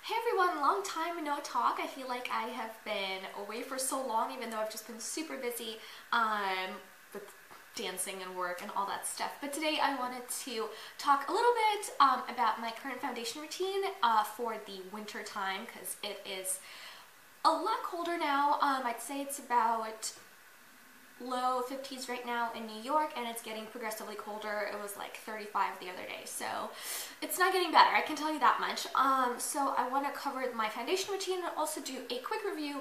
Hey everyone, long time no talk. I feel like I have been away for so long, even though I've just been super busy with dancing and work and all that stuff. But today I wanted to talk a little bit about my current foundation routine for the winter time, because it is a lot colder now. I'd say it's about low 50s right now in New York, and it's getting progressively colder. It was like 35 the other day, so it's not getting better, I can tell you that much. So I want to cover my foundation routine and also do a quick review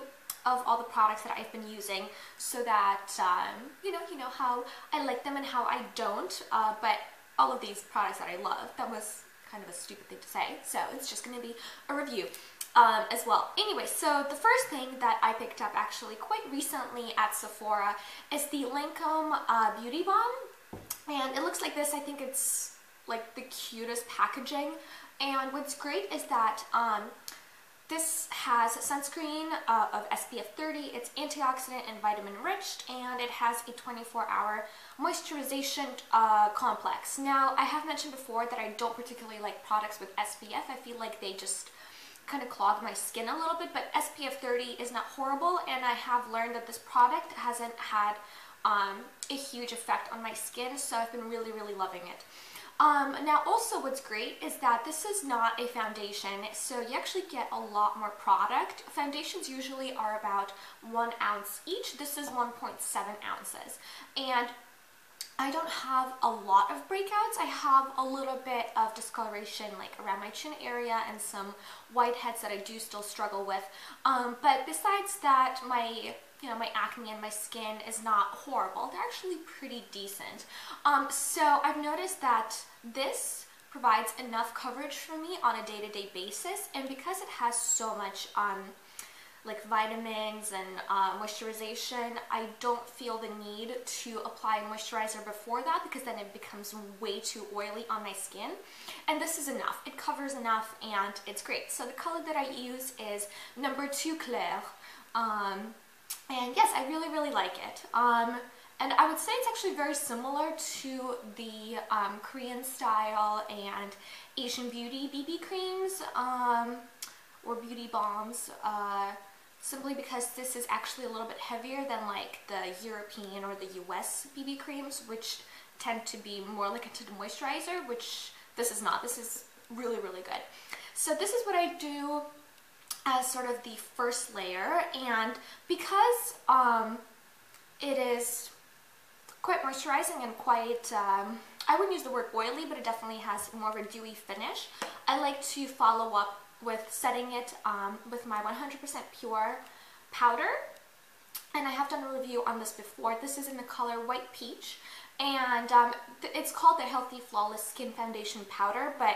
of all the products that I've been using, so that you know how I like them and how I don't, but all of these products that I love. That was kind of a stupid thing to say, so it's just going to be a review as well. Anyway, so the first thing that I picked up actually quite recently at Sephora is the Lancome Beauty Balm, and it looks like this. I think it's like the cutest packaging, and what's great is that this has sunscreen of SPF 30, it's antioxidant and vitamin rich, and it has a 24-hour moisturization complex. Now, I have mentioned before that I don't particularly like products with SPF. I feel like they just kind of clog my skin a little bit, but SPF 30 is not horrible, and I have learned that this product hasn't had a huge effect on my skin, so I've been really loving it. Now also what's great is that this is not a foundation, so you actually get a lot more product. Foundations usually are about 1 ounce each. This is 1.7 ounces, and I don't have a lot of breakouts. I have a little bit of discoloration like around my chin area and some whiteheads that I do still struggle with. But besides that, my acne and my skin is not horrible. They're actually pretty decent. So I've noticed that this provides enough coverage for me on a day-to-day basis, and because it has so much like vitamins and moisturization, I don't feel the need to apply moisturizer before that, because then it becomes way too oily on my skin. And this is enough. It covers enough, and it's great. So the color that I use is number 2 Clair. And yes, I really like it. And I would say it's actually very similar to the Korean style and Asian beauty BB creams or beauty balms, simply because this is actually a little bit heavier than like the European or the US BB creams, which tend to be more like a tinted moisturizer, which this is not. This is really good. So this is what I do as sort of the first layer, and because it is quite moisturizing and quite, I wouldn't use the word oily, but it definitely has more of a dewy finish, I like to follow up with setting it with my 100% pure powder. And I have done a review on this before. This is in the color White Peach, and it's called the Healthy Flawless Skin Foundation Powder, but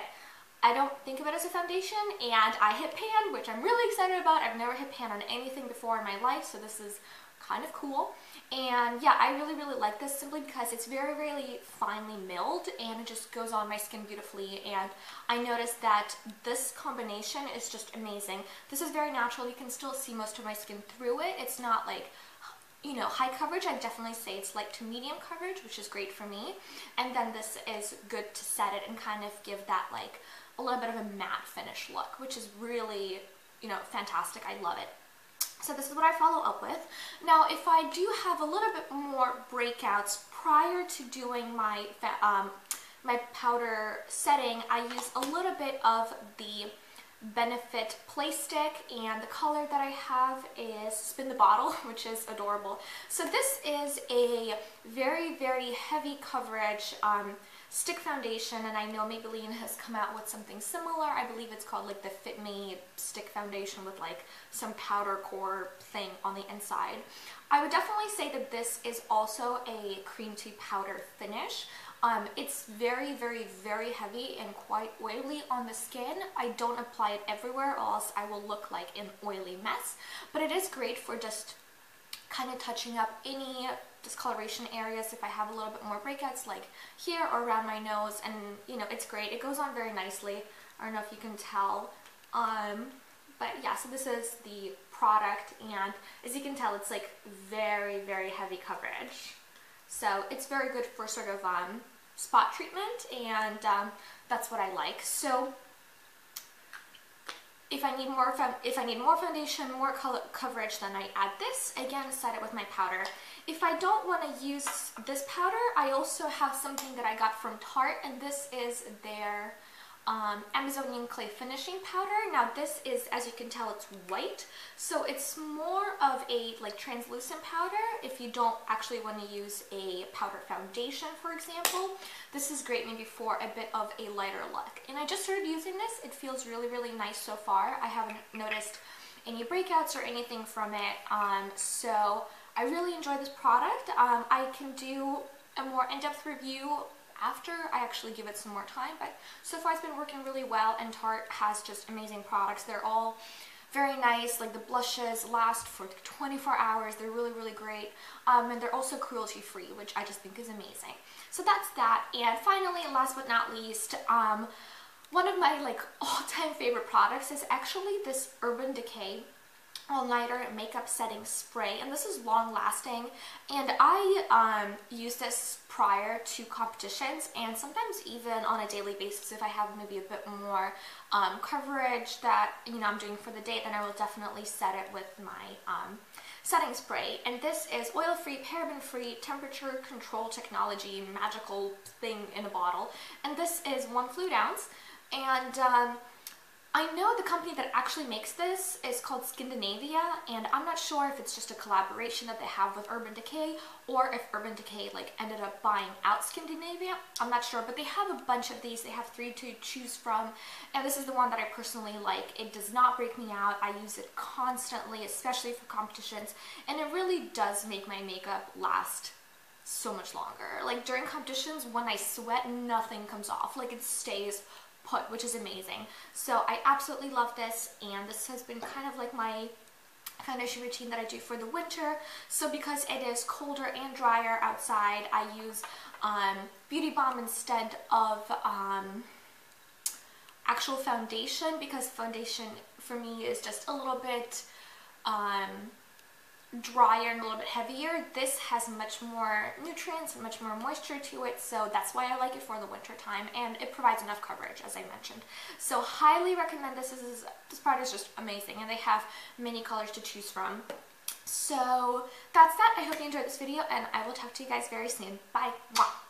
I don't think of it as a foundation, and I hit pan, which I'm really excited about. I've never hit pan on anything before in my life, so this is kind of cool. And yeah, I really like this, simply because it's very finely milled, and it just goes on my skin beautifully. And I noticed that this combination is just amazing. This is very natural. You can still see most of my skin through it. It's not like, you know, high coverage. I'd definitely say it's like to medium coverage, which is great for me. And then this is good to set it and kind of give that like a little bit of a matte finish look, which is really, you know, fantastic. I love it. So this is what I follow up with. Now, if I do have a little bit more breakouts prior to doing my my powder setting, I use a little bit of the Benefit Play Stick, and the color that I have is Spin the Bottle, which is adorable. So this is a very heavy coverage stick foundation, and I know Maybelline has come out with something similar. I believe it's called like the Fit Me stick foundation with like some powder core thing on the inside. I would definitely say that this is also a cream to powder finish. It's very heavy and quite oily on the skin. I don't apply it everywhere, or else I will look like an oily mess, but it is great for just kind of touching up any discoloration areas if I have a little bit more breakouts, like here or around my nose. And you know, it's great. It goes on very nicely. I don't know if you can tell, but yeah, so this is the product, and as you can tell, it's like very heavy coverage. So it's very good for sort of spot treatment, and that's what I like. So if I need more foundation, more color coverage, then I add this. Again, set it with my powder. If I don't want to use this powder, I also have something that I got from Tarte, and this is their Amazonian clay finishing powder. Now this is, as you can tell, it's white, so it's more of a like translucent powder if you don't actually want to use a powder foundation, for example. This is great maybe for a bit of a lighter look. And I just started using this. It feels really, really nice so far. I haven't noticed any breakouts or anything from it, so I really enjoy this product. I can do a more in-depth review after I actually give it some more time, but so far it's been working really well, and Tarte has just amazing products. They're all very nice. Like the blushes last for 24 hours. They're really, really great, and they're also cruelty free, which I just think is amazing. So that's that. And finally, last but not least, one of my like all-time favorite products is actually this Urban Decay all-nighter makeup setting spray, and this is long lasting, and I use this prior to competitions and sometimes even on a daily basis. If I have maybe a bit more coverage that I'm doing for the day, then I will definitely set it with my setting spray. And this is oil-free, paraben-free, temperature control technology, magical thing in a bottle, and this is 1 fluid ounce. And I know the company that actually makes this is called Scandinavia, and I'm not sure if it's just a collaboration that they have with Urban Decay, or if Urban Decay like ended up buying out Scandinavia. I'm not sure, but they have a bunch of these. They have 3 to choose from, and this is the one that I personally like. It does not break me out. I use it constantly, especially for competitions, and it really does make my makeup last so much longer. Like during competitions, when I sweat, nothing comes off. Like it stays put, which is amazing. So I absolutely love this, and this has been kind of like my foundation routine that I do for the winter. So because it is colder and drier outside, I use Beauty Balm instead of actual foundation, because foundation for me is just a little bit drier and a little bit heavier. This has much more nutrients and much more moisture to it, so that's why I like it for the winter time, and it provides enough coverage, as I mentioned. So highly recommend this. This product is just amazing, and they have many colors to choose from. So that's that. I hope you enjoyed this video, and I will talk to you guys very soon. Bye. Mwah.